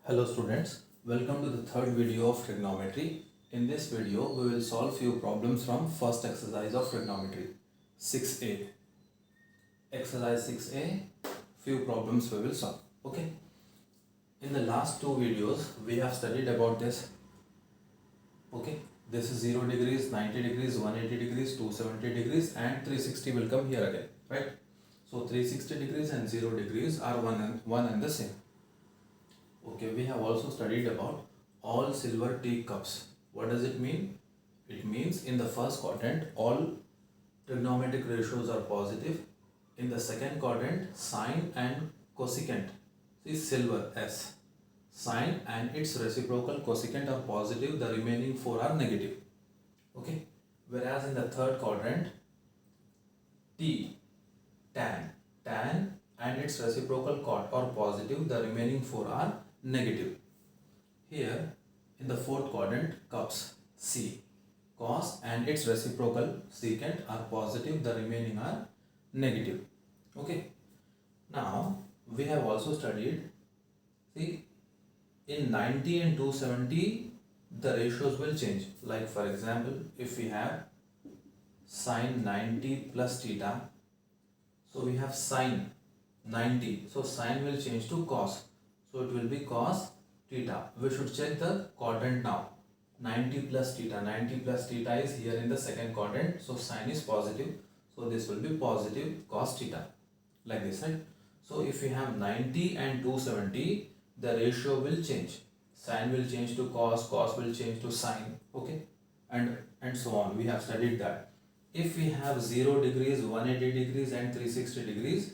Hello students, welcome to the third video of trigonometry. In this video, we will solve few problems from first exercise of trigonometry, 6a. Exercise 6a, few problems we will solve. Okay. In the last two videos, we have studied about this. Okay. This is 0 degrees, 90 degrees, 180 degrees, 270 degrees and 360 will come here again. Right. So 360 degrees and 0 degrees are one and the same. Okay, we have also studied about all silver teacups. What does it mean? It means in the first quadrant, all trigonometric ratios are positive. In the second quadrant, sine and cosecant is silver S. Sine and its reciprocal cosecant are positive, the remaining four are negative. Okay. Whereas in the third quadrant, T, tan and its reciprocal cot are positive, the remaining four are negative. Here in the fourth quadrant, cups C, cos and its reciprocal secant are positive, the remaining are negative. Okay. Now we have also studied, see, in 90 and 270 the ratios will change. Like for example, if we have sine 90 plus theta, so we have sine 90, so sine will change to cos, so it will be cos theta. We should check the quadrant now. 90 plus theta is here in the second quadrant, so sine is positive, so this will be positive cos theta, like this, right? So if we have 90 and 270, the ratio will change. Sine will change to cos, cos will change to sine, okay, and so on. We have studied that. If we have 0 degrees, 180 degrees and 360 degrees,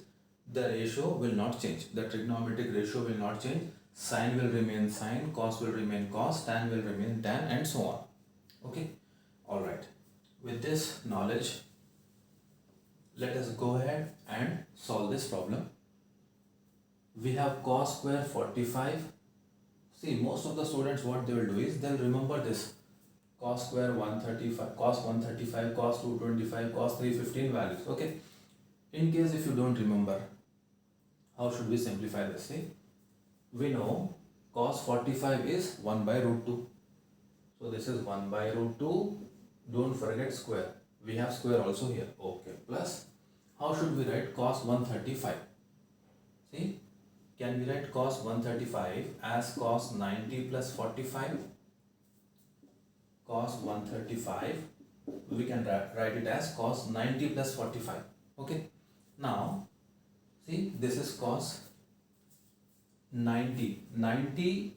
the ratio will not change. The trigonometric ratio will not change. Sine will remain sine, cos will remain cos, tan will remain tan, and so on. Okay. Alright. With this knowledge, let us go ahead and solve this problem. We have cos square 45. See, most of the students, what they will do is, they'll remember this. Cos square 135, cos 135, cos 225, cos 315 values. Okay. In case if you don't remember, how should we simplify this? See, we know cos 45 is 1 by root 2. So this is 1 by root 2. Don't forget square. We have square also here. Okay. Plus, how should we write cos 135? See, can we write cos 135 as cos 90 plus 45? Cos 135, we can write it as cos 90 plus 45. Okay. Now, see, this is cos 90. 90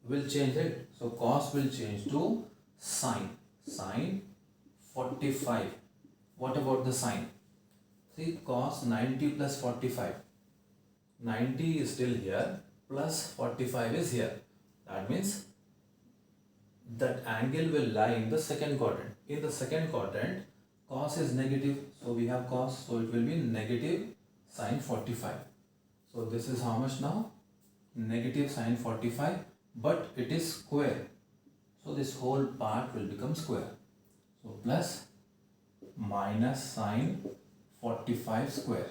will change it. So, cos will change to sine. Sine 45. What about the sine? See, cos 90 plus 45. 90 is still here, plus 45 is here. That means that angle will lie in the second quadrant. In the second quadrant, cos is negative, so we have cos, so it will be negative sine 45. So this is how much now? Negative sine 45, but it is square. So this whole part will become square. So plus minus sine 45 square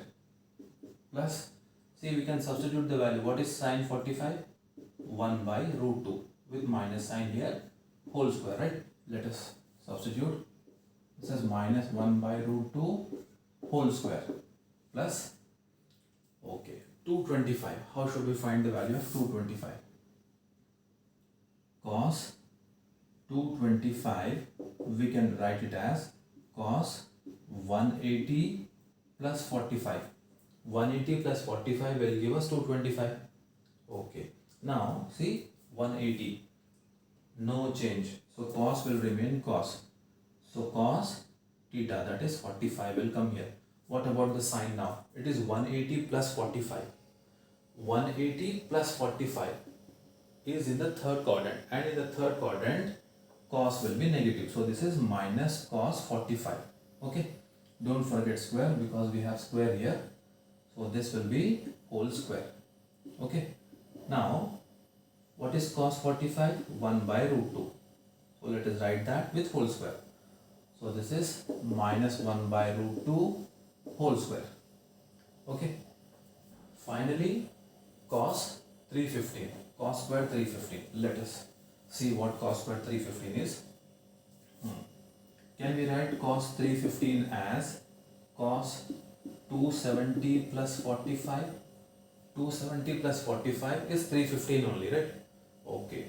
plus, see, we can substitute the value. What is sine 45? 1 by root 2 with minus sign here, whole square, right? Let us substitute. This is minus 1 by root 2 whole square plus, okay, 225. How should we find the value of 225? Cos 225, we can write it as cos 180 plus 45. 180 plus 45 will give us 225. Okay. Now, see, 180. No change. So, cos will remain cos. So, cos theta, that is 45, will come here. What about the sine now? It is 180 plus 45. 180 plus 45 is in the third quadrant. And in the third quadrant, cos will be negative. So, this is minus cos 45. Okay. Don't forget square because we have square here. So, this will be whole square. Okay. Now, what is cos 45? 1 by root 2. So, let us write that with whole square. So, this is minus 1 by root 2 whole square. Okay. Finally, cos 315. Cos square 315. Let us see what cos square 315 is. Can we write cos 315 as cos 270 plus 45? 270 plus 45 is 315 only, right? Okay.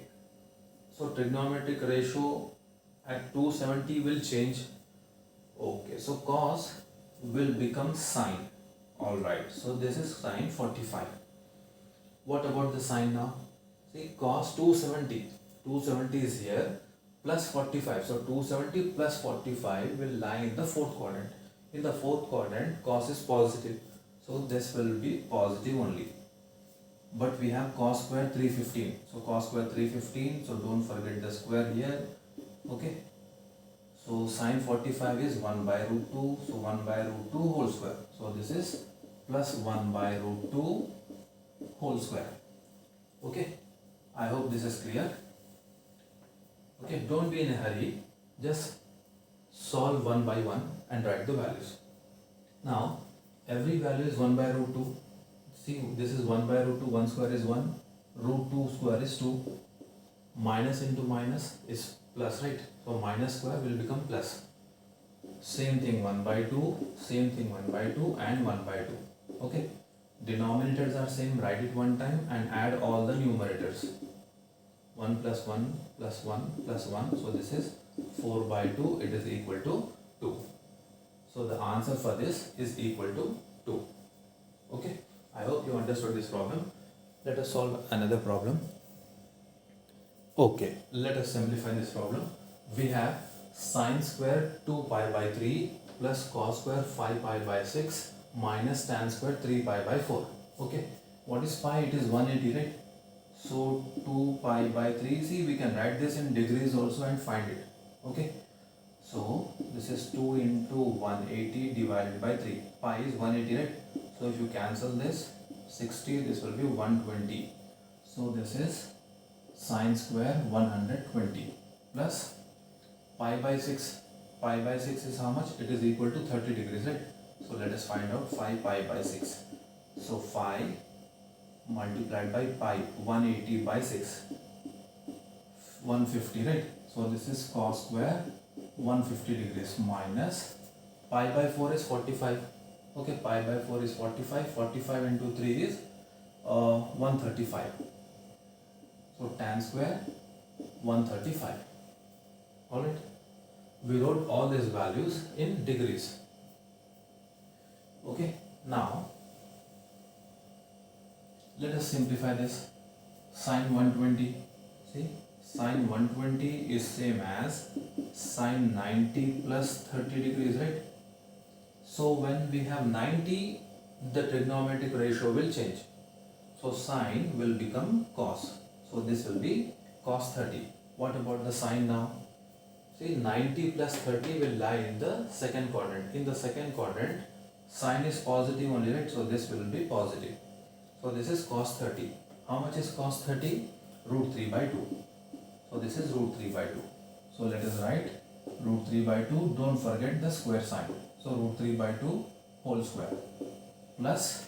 So trigonometric ratio at 270 will change. Okay, so cos will become sine. Alright, so this is sine 45. What about the sine now? See, cos 270. 270 is here plus 45. So 270 plus 45 will lie in the fourth quadrant. In the fourth quadrant, cos is positive. So this will be positive only. But we have cos square 315. So cos square 315. So don't forget the square here. Okay. So sine 45 is 1 by root 2. So 1 by root 2 whole square. So this is plus 1 by root 2 whole square. Okay. I hope this is clear. Okay. Don't be in a hurry. Just solve one by one and write the values. Now every value is 1 by root 2. See, this is 1 by root 2. 1 square is 1. Root 2 square is 2. Minus into minus is plus, right? So minus square will become plus. Same thing 1 by 2, same thing 1 by 2 and 1 by 2. Okay. Denominators are same, write it one time and add all the numerators. 1 plus 1 plus 1 plus 1. So this is 4 by 2, it is equal to 2. So the answer for this is equal to 2. Okay. I hope you understood this problem. Let us solve another problem. Okay, let us simplify this problem. We have sine square 2 pi by 3 plus cos square 5 pi by 6 minus tan square 3 pi by 4. Okay, what is pi? It is 180, right? So 2 pi by 3, see, we can write this in degrees also and find it. Okay, so this is 2 into 180 divided by 3. Pi is 180, right? So if you cancel this 60, this will be 120. So this is sine square 120 plus pi by 6. Pi by 6 is how much? It is equal to 30 degrees, right? So let us find out 5 pi by 6. So 5 multiplied by pi, 180 by 6, 150, right? So this is cos square 150 degrees minus pi by 4 is 45. Okay, pi by 4 is 45. 45 into 3 is 135. So tan square 135. Alright. We wrote all these values in degrees. Okay. Now let us simplify this. Sine 120. See, sine 120 is same as sine 90 plus 30 degrees, right? So when we have 90, the trigonometric ratio will change. So sine will become cos. So this will be cos 30. What about the sine now? See, 90 plus 30 will lie in the second quadrant. In the second quadrant, sine is positive only, right? So this will be positive. So this is cos 30. How much is cos 30? Root 3 by 2. So this is root 3 by 2. So let us write root 3 by 2. Don't forget the square sign. So root 3 by 2 whole square plus,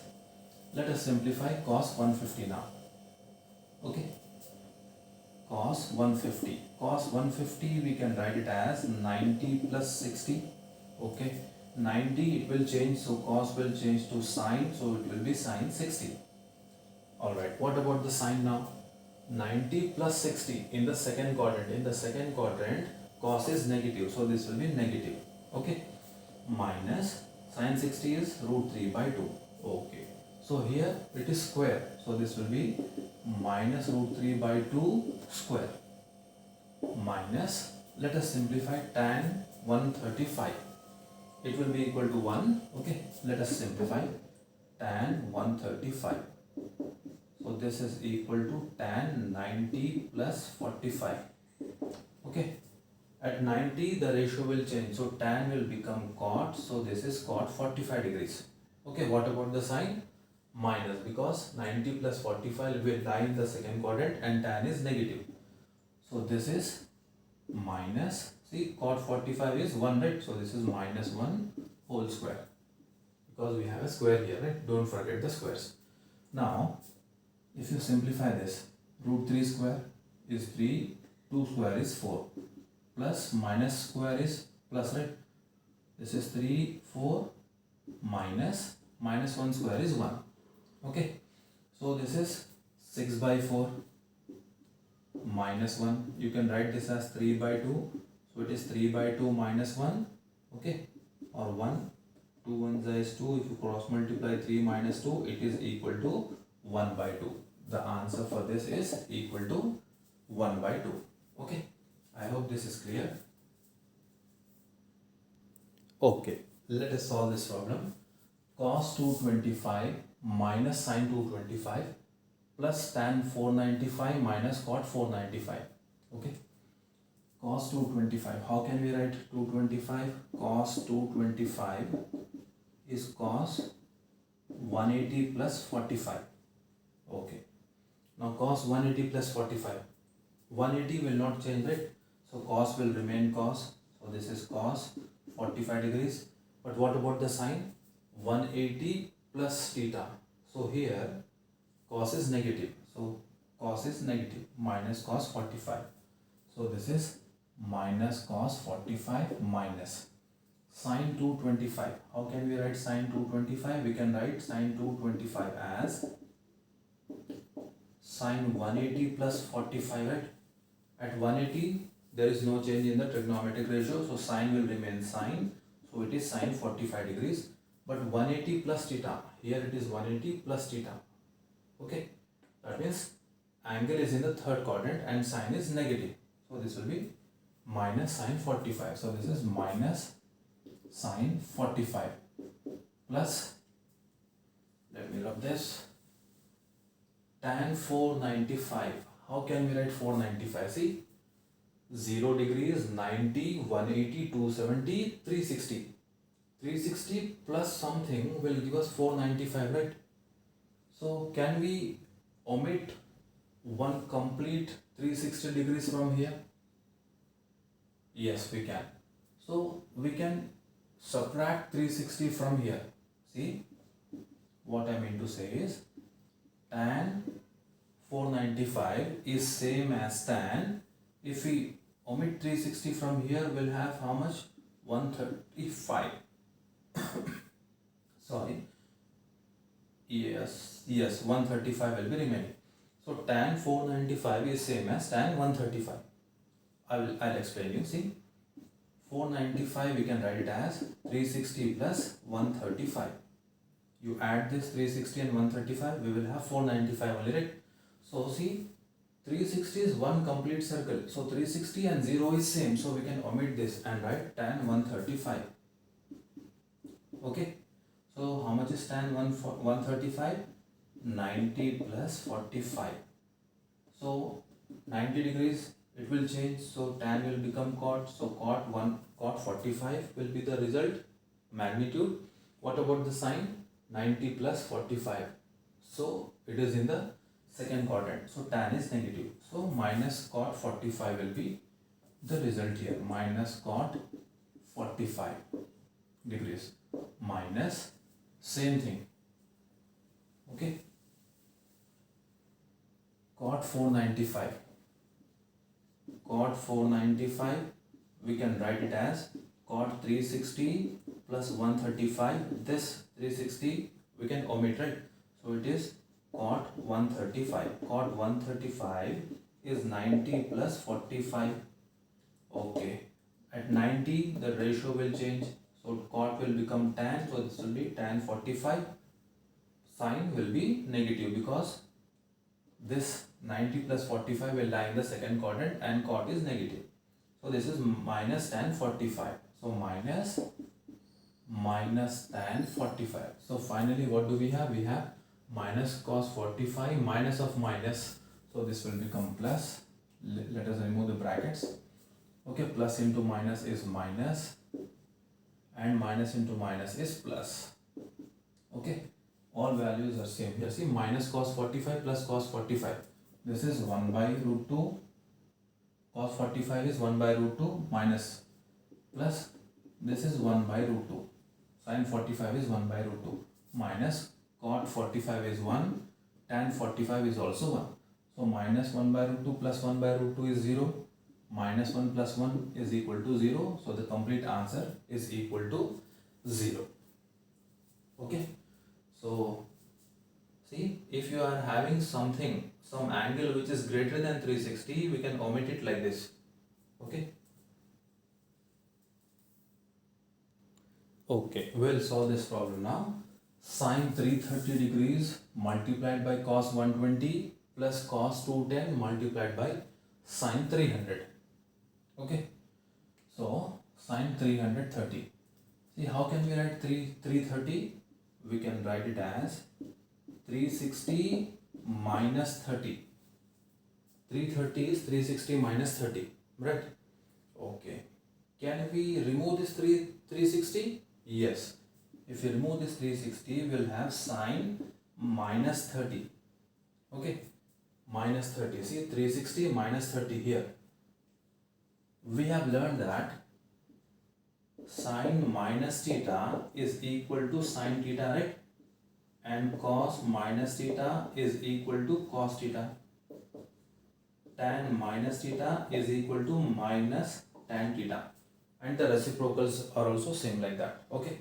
let us simplify cos 150 now. Okay. Cos 150. Cos 150 we can write it as 90 plus 60. Okay. 90 it will change, so cos will change to sine, so it will be sine 60. Alright, what about the sine now? 90 plus 60 in the second quadrant. In the second quadrant, cos is negative, so this will be negative. Okay. Minus sine 60 is root 3 by 2. Okay. So here it is square. So this will be minus root 3 by 2 square. Minus, let us simplify tan 135. It will be equal to 1. Okay. Let us simplify tan 135. So this is equal to tan 90 plus 45. Okay. At 90 the ratio will change. So tan will become cot. So this is cot 45 degrees. Okay. What about the sine? Minus, because 90 plus 45 will lie in the second quadrant and tan is negative. So this is minus. See, cot 45 is 1, right? So this is minus 1 whole square. Because we have a square here, right? Don't forget the squares. Now If you simplify this, root 3 square is 3, 2 square is 4, plus minus square is plus, right? This is 3, 4, minus 1 square is 1. Okay, so this is 6 by 4 minus 1. You can write this as 3 by 2. So it is 3 by 2 minus 1. Okay, or 1. 2 1 is 2. If you cross multiply 3 minus 2, it is equal to 1 by 2. The answer for this is equal to 1 by 2. Okay, I hope this is clear. Okay, let us solve this problem. Cos 225 minus sin 225 plus tan 495 minus cot 495. Okay, cos 225. How can we write 225? Cos 225 is cos 180 plus 45. Okay, now cos 180 plus 45. 180 will not change, right? So cos will remain cos. So this is cos 45 degrees. But what about the sine? 180 plus theta. So here cos is negative. So cos is negative, minus cos 45. So this is minus cos 45 minus sine 225. How can we write sine 225? We can write sine 225 as sine 180 plus 45, right? At 180 there is no change in the trigonometric ratio, so sine will remain sine. So it is sine 45 degrees. But 180 plus theta, here it is 180 plus theta. Okay, that means angle is in the third quadrant and sine is negative. So this will be minus sine 45. So this is minus sine 45 plus, let me rub this, tan 495. How can we write 495? See, 0 degrees, 90, 180, 270, 360. 360 plus something will give us 495, right? So can we omit one complete 360 degrees from here? Yes, we can. So we can subtract 360 from here. See, what I mean to say is tan 495 is same as tan. If we omit 360 from here, we'll have how much? 135. Sorry. Yes, 135 will be remaining. So tan 495 is same as tan 135. I'll explain you. See, 495 we can write it as 360 plus 135. You add this 360 and 135, we will have 495 only, right? So see, 360 is one complete circle. So 360 and 0 is same. So we can omit this and write tan 135. Okay. So how much is tan 135? 90 plus 45. So 90 degrees it will change. So tan will become cot. So cot 45 will be the result magnitude. What about the sine? 90 plus 45. So it is in the second quadrant. So tan is negative. So minus cot 45 will be the result here. Minus cot 45 degrees minus same thing. Okay. Cot 495. Cot 495 we can write it as cot 360 plus 135. This 360 we can omit, right? So it is cot 135. Cot 135 is 90 plus 45. Okay. At 90 the ratio will change. So cot will become tan. So this will be tan 45. Sine will be negative because this 90 plus 45 will lie in the second quadrant and cot is negative. So this is minus tan 45. So minus tan 45. So finally what do we have? We have minus cos 45 minus of minus. So this will become plus. Let us remove the brackets. Okay, plus into minus is minus and minus into minus is plus. Okay, all values are same here. See, minus cos 45 plus cos 45. This is 1 by root 2. Cos 45 is 1 by root 2 minus plus this is 1 by root 2. Sin 45 is 1 by root 2 minus cot 45 is 1 tan 45 is also 1. So minus 1 by root 2 plus 1 by root 2 is 0. Minus 1 plus 1 is equal to 0. So the complete answer is equal to 0. Okay. So see, if you are having some angle which is greater than 360, we can omit it like this. Okay. Okay, we'll solve this problem now. Sine 330 degrees multiplied by cos 120 plus cos 210 multiplied by sine 300. Okay, so sine 330. See, how can we write 330? We can write it as 360 minus 30. 330 is 360 minus 30, right? Okay. Can we remove this 360? Yes. If you remove this 360, we'll have sine minus 30. Okay. Minus 30. See, 360 minus 30 here. We have learned that sine minus theta is equal to sine theta, right? And cos minus theta is equal to cos theta. Tan minus theta is equal to minus tan theta. And the reciprocals are also same like that. Okay.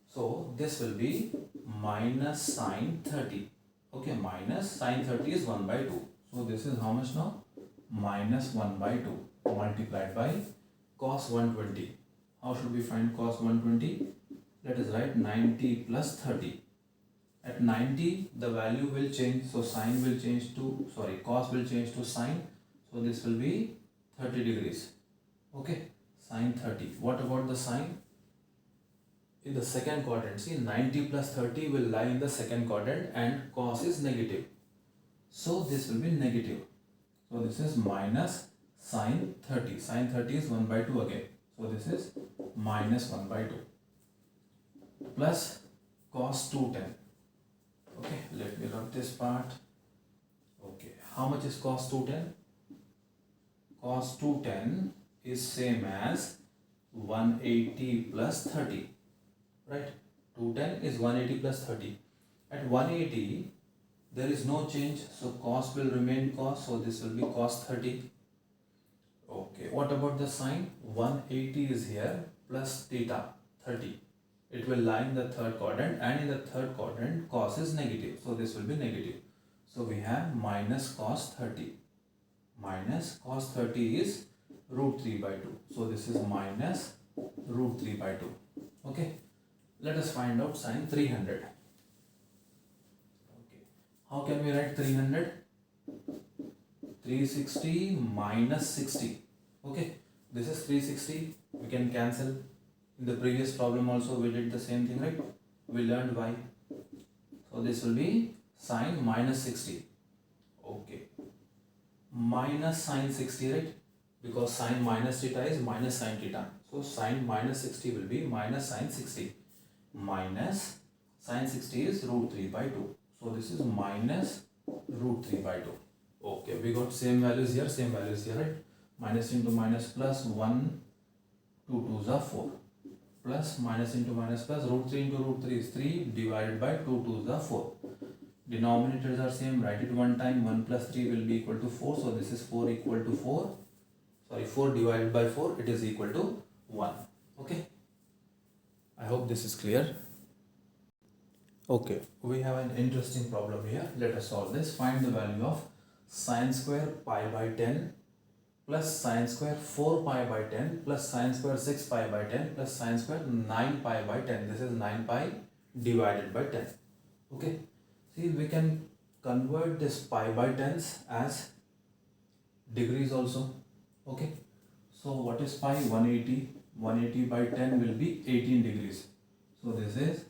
So this will be minus sine 30. Okay, minus sine 30 is 1 by 2. So this is how much now? Minus 1 by 2 multiplied by cos 120. How should we find cos 120? Let us write 90 plus 30. At 90, the value will change. So sine will change to, cos will change to sine. So this will be 30 degrees. Okay, sine 30. What about the sine? In the second quadrant, see, 90 plus 30 will lie in the second quadrant and cos is negative. So this will be negative. So this is minus sine 30. Sine 30 is 1 by 2 again. So this is minus 1 by 2 plus cos 210. Okay, let me rub this part. Okay, how much is cos 210? Cos 210 is same as 180 plus 30. Right? 210 is 180 plus 30. At 180, there is no change. So cos will remain cos. So this will be cos 30. Okay, what about the sine? 180 is here plus theta 30. It will lie in the third quadrant, and in the third quadrant cos is negative. So this will be negative. So we have minus cos 30. Minus cos 30 is root 3 by 2. So this is minus root 3 by 2. Okay. Let us find out sine 300. Okay. How can we write 300? 360 minus 60. Okay. This is 360. We can cancel. In the previous problem also we did the same thing, right? We learned why. So this will be sine minus 60. Okay. Minus sine 60, right? Because sine minus theta is minus sine theta. So sine minus 60 will be minus sine 60. Minus sine 60 is root 3 by 2. So this is minus root 3 by 2. Okay, we got same values here, right? Minus into minus plus 1, 2 2s are 4. Plus minus into minus plus root 3 into root 3 is 3 divided by 2 2s are 4. Denominators are same, write it one time. 1 plus 3 will be equal to 4. So this is 4 equal to 4. 4 divided by 4, it is equal to 1. Okay. I hope this is clear. Okay, we have an interesting problem here. Let us solve this. Find the value of sine square pi by 10 plus sine square 4 pi by 10 plus sine square 6 pi by 10 plus sine square 9 pi by 10. This is 9 pi divided by 10. Okay. See, we can convert this pi by 10s as degrees also. Okay. So what is pi? 180. 180 by 10 will be 18 degrees. So this is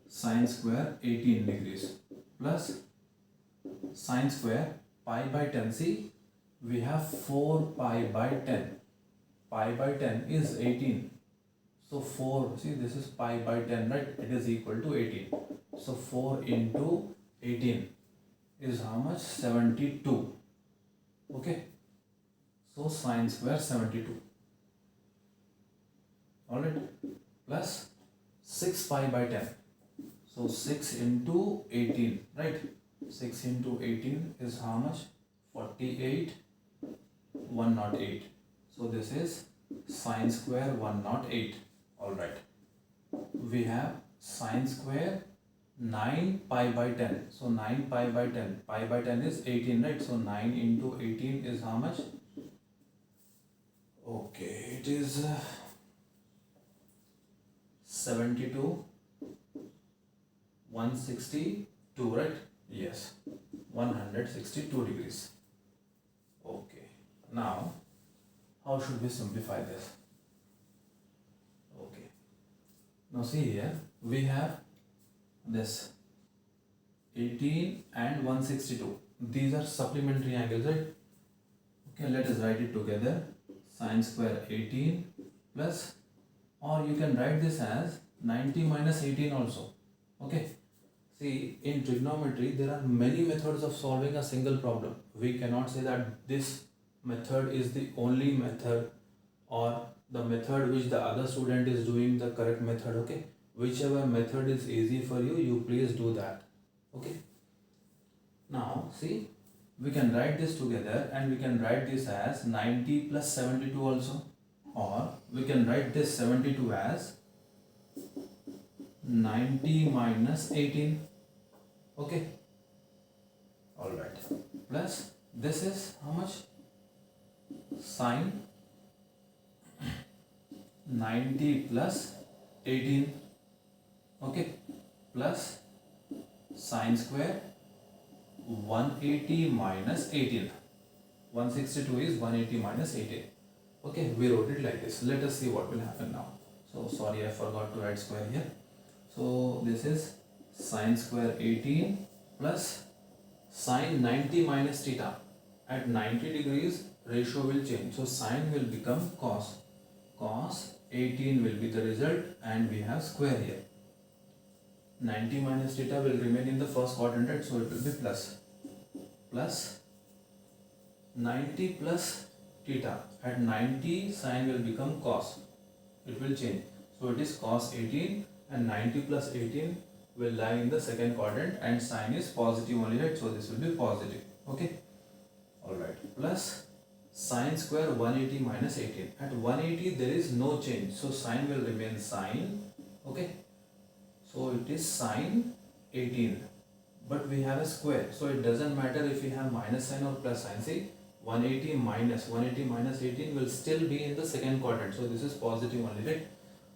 sine square 18 degrees plus sine square pi by 10. See, we have 4 pi by 10. Pi by 10 is 18. So 4, see, this is pi by 10, right? It is equal to 18. So 4 into 18 is how much? 72. Okay. So sine square 72. Alright. Plus 6 pi by 10. So 6 into 18, right? 6 into 18 is how much? 48, 108. So this is sine square 108. Alright. We have sine square 9 pi by 10. So 9 pi by 10. Pi by 10 is 18, right? So 9 into 18 is how much? Okay, it is 72, 162, right? Yes, 162 degrees. Okay, now how should we simplify this? Okay, now see here, we have this 18 and 162. These are supplementary angles, right? Okay, let us write it together. Sine square 18 plus, or you can write this as 90 minus 18 also. Okay. See, in trigonometry, there are many methods of solving a single problem. We cannot say that this method is the only method or the method which the other student is doing the correct method. Okay. Whichever method is easy for you, you please do that. Okay. Now, see, we can write this together and we can write this as 90 plus 72 also. Or we can write this 72 as 90 minus 18. Okay. Alright. Plus this is how much? Sine 90 plus 18. Okay. Plus sine square 180 minus 18. 162 is 180 minus 18. Okay, we wrote it like this. Let us see what will happen now. So sorry, I forgot to write square here. So this is sine square 18 plus sine 90 minus theta. At 90 degrees, ratio will change. So sine will become cos. Cos 18 will be the result and we have square here. 90 minus theta will remain in the first quadrant, so it will be plus. Plus 90 plus theta. At 90, sine will become cos. It will change. So it is cos 18 and 90 plus 18 will lie in the second quadrant and sine is positive only, right? So this will be positive. Okay. Alright. Plus sine square 180 minus 18. At 180 there is no change. So sine will remain sine. Okay. So it is sine 18. But we have a square. So it doesn't matter if we have minus sign or plus sign. See, 180 minus 18 will still be in the second quadrant. So this is positive only, right?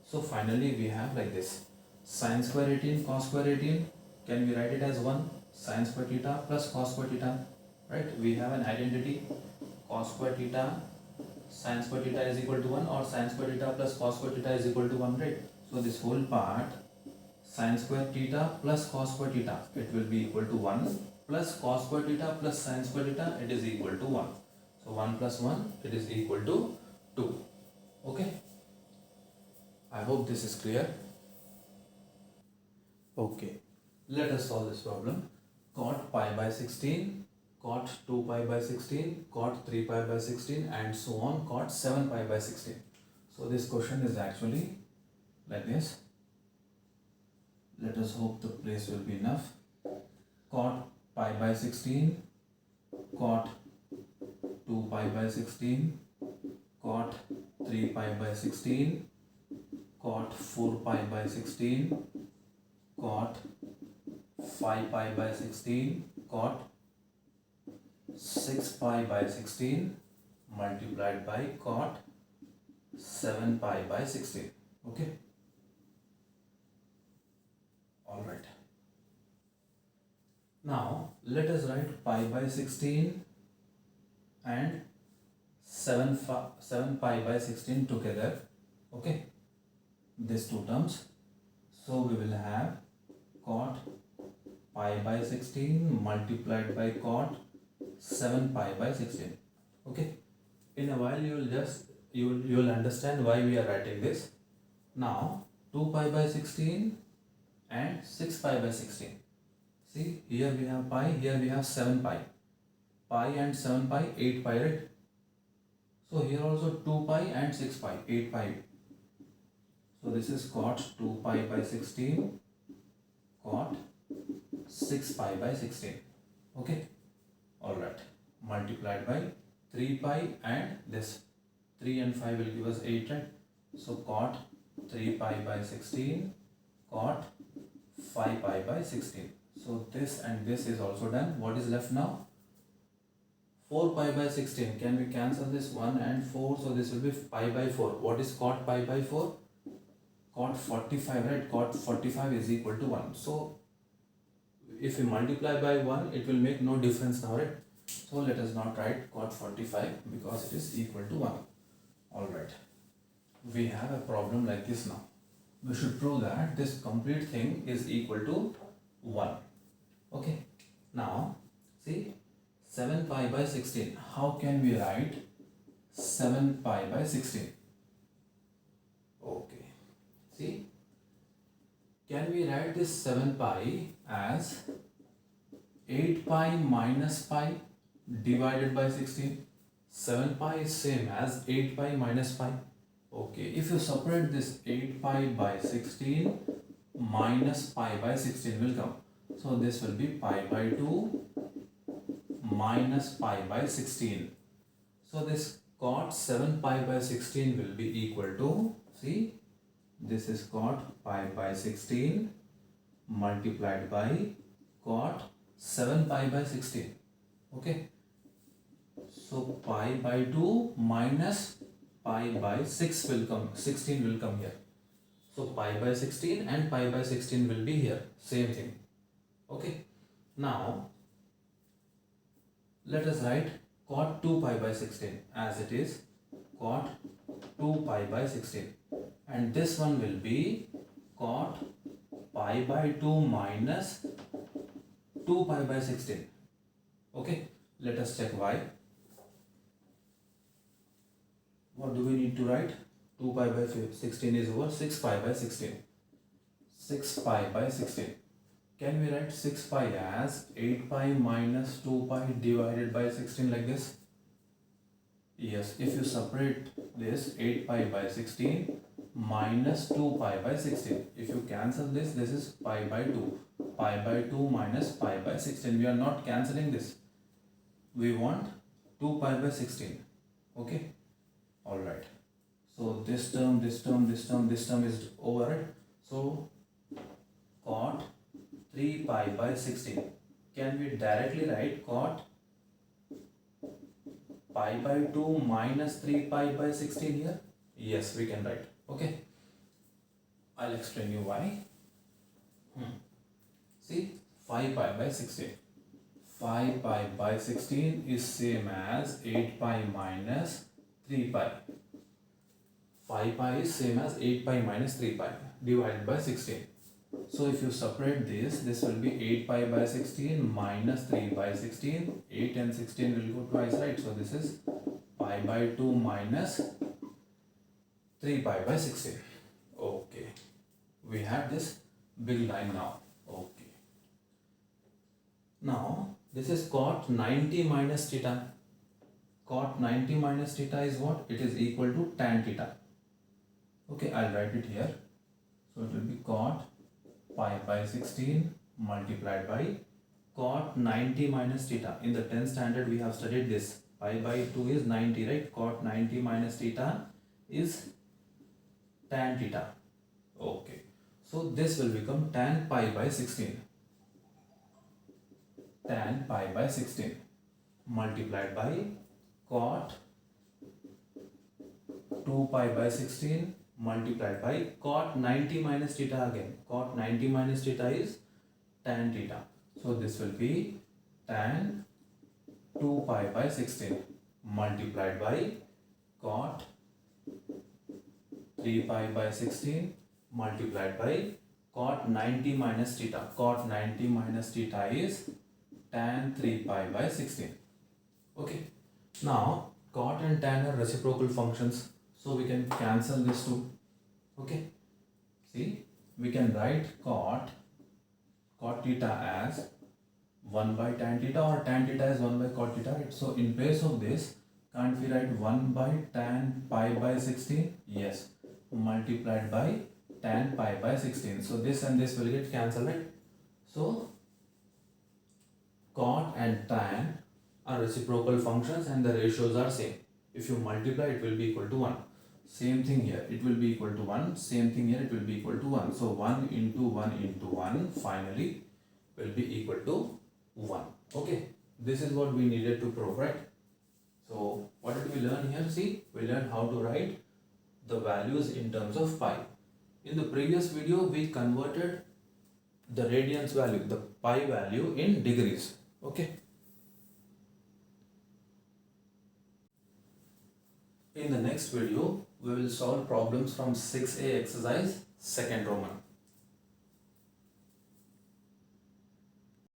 So finally we have like this. Sine square 18, cos square 18. Can we write it as 1? Sine square theta plus cos square theta. Right? We have an identity. Cos square theta, sine square theta is equal to 1, or sine square theta plus cos square theta is equal to 1, right? So this whole part, sine square theta plus cos square theta, it will be equal to 1, plus cos square theta plus sine square theta, it is equal to 1. So 1 plus 1, it is equal to 2. Okay. I hope this is clear. Okay. Let us solve this problem. Cot pi by 16, cot 2 pi by 16, cot 3 pi by 16, and so on, cot 7 pi by 16. So this question is actually like this. Let us hope the place will be enough. Cot pi by 16, cot 2 pi by 16, cot 3 pi by 16, cot 4 pi by 16, cot 5 pi by 16, cot 6 pi by 16 multiplied by cot 7 pi by 16. Okay. Alright. Now let us write pi by 16 and 7 pi by 16 together. Okay. These two terms. So we will have cot pi by 16 multiplied by cot 7 pi by 16. Okay. In a while you will understand why we are writing this. Now 2 pi by 16 and 6 pi by 16. See, here we have pi, here we have 7 pi. Pi and 7 pi, 8 pi, right? So here also 2 pi and 6 pi, 8 pi. So this is cot 2 pi by 16, cot 6 pi by 16. Okay, all right, multiplied by 3 pi, and this 3 and 5 will give us 8, right? So cot 3 pi by 16, cot 5 pi by 16. So this and this is also done. What is left now? 4 pi by 16. Can we cancel this 1 and 4? So this will be pi by 4. What is cot pi by 4? Cot 45, right? Cot 45 is equal to 1. So if we multiply by 1, it will make no difference now, right? So let us not write cot 45 because it is equal to 1. Alright. We have a problem like this now. We should prove that this complete thing is equal to 1. Okay. Now, see, 7 pi by 16. How can we write 7 pi by 16? Okay. See, can we write this 7 pi as 8 pi minus pi divided by 16? 7 pi is same as 8 pi minus pi. Okay, if you separate this 8 pi by 16, minus pi by 16 will come. So this will be pi by 2 minus pi by 16. So this cot 7 pi by 16 will be equal to, see, this is cot pi by 16 multiplied by cot 7 pi by 16. Okay. So pi by 2 minus pi by 6 will come, 16 will come here. So pi by 16 and pi by 16 will be here, same thing. Okay. Now let us write cot 2 pi by 16 as it is cot 2 pi by 16, and this one will be cot pi by 2 minus 2 pi by 16. Okay, let us check why. What do we need to write? 2 pi by 16 is over 6 pi by 16. 6 pi by 16. Can we write 6 pi as 8 pi minus 2 pi divided by 16 like this? Yes, if you separate this 8 pi by 16 minus 2 pi by 16. If you cancel this, this is pi by 2. Pi by 2 minus pi by 16. We are not cancelling this. We want 2 pi by 16. Okay. Alright. So this term, this term, this term, this term is over, right? So cot 3 pi by 16. Can we directly write cot pi by 2 minus 3 pi by 16 here? Yes, we can write. Okay. I'll explain you why. See, 5 pi by 16. 5 pi by 16 is same as 8 pi minus 3 pi. 5 pi is same as 8 pi minus 3 pi divided by 16. So if you separate this, this will be 8 pi by 16 minus 3 by 16. 8 and 16 will go twice, right? So this is pi by 2 minus 3 pi by 16. Okay. We have this big line now. Okay. Now this is cot 90 minus theta. Cot 90 minus theta is what? It is equal to tan theta. Okay, I'll write it here. So it will be cot pi by 16 multiplied by cot 90 minus theta. In the 10th standard we have studied this. Pi by 2 is 90, right? Cot 90 minus theta is tan theta. Okay. So this will become tan pi by 16. Tan pi by 16 multiplied by cot 2 pi by 16 multiplied by cot 90 minus theta again. Cot 90 minus theta is tan theta. So this will be tan 2 pi by 16 multiplied by cot 3 pi by 16 multiplied by cot 90 minus theta. Cot 90 minus theta is tan 3 pi by 16. Okay. Now cot and tan are reciprocal functions, so we can cancel this too. Okay. See, we can write cot theta as 1 by tan theta, or tan theta is 1 by cot theta, right? So in place of this, can't we write 1 by tan pi by 16? Yes, multiplied by tan pi by 16. So this and this will get cancelled, right? So cot and tan are reciprocal functions and the ratios are same. If you multiply, it will be equal to 1. Same thing here, it will be equal to 1. Same thing here, it will be equal to 1. So 1 into 1 into 1 finally will be equal to 1. Okay, this is what we needed to prove, right? So what did we learn here? See, we learned how to write the values in terms of pi. In the previous video, we converted the radians value, the pi value in degrees. Okay. In the next video, we will solve problems from 6A exercise, second Roman.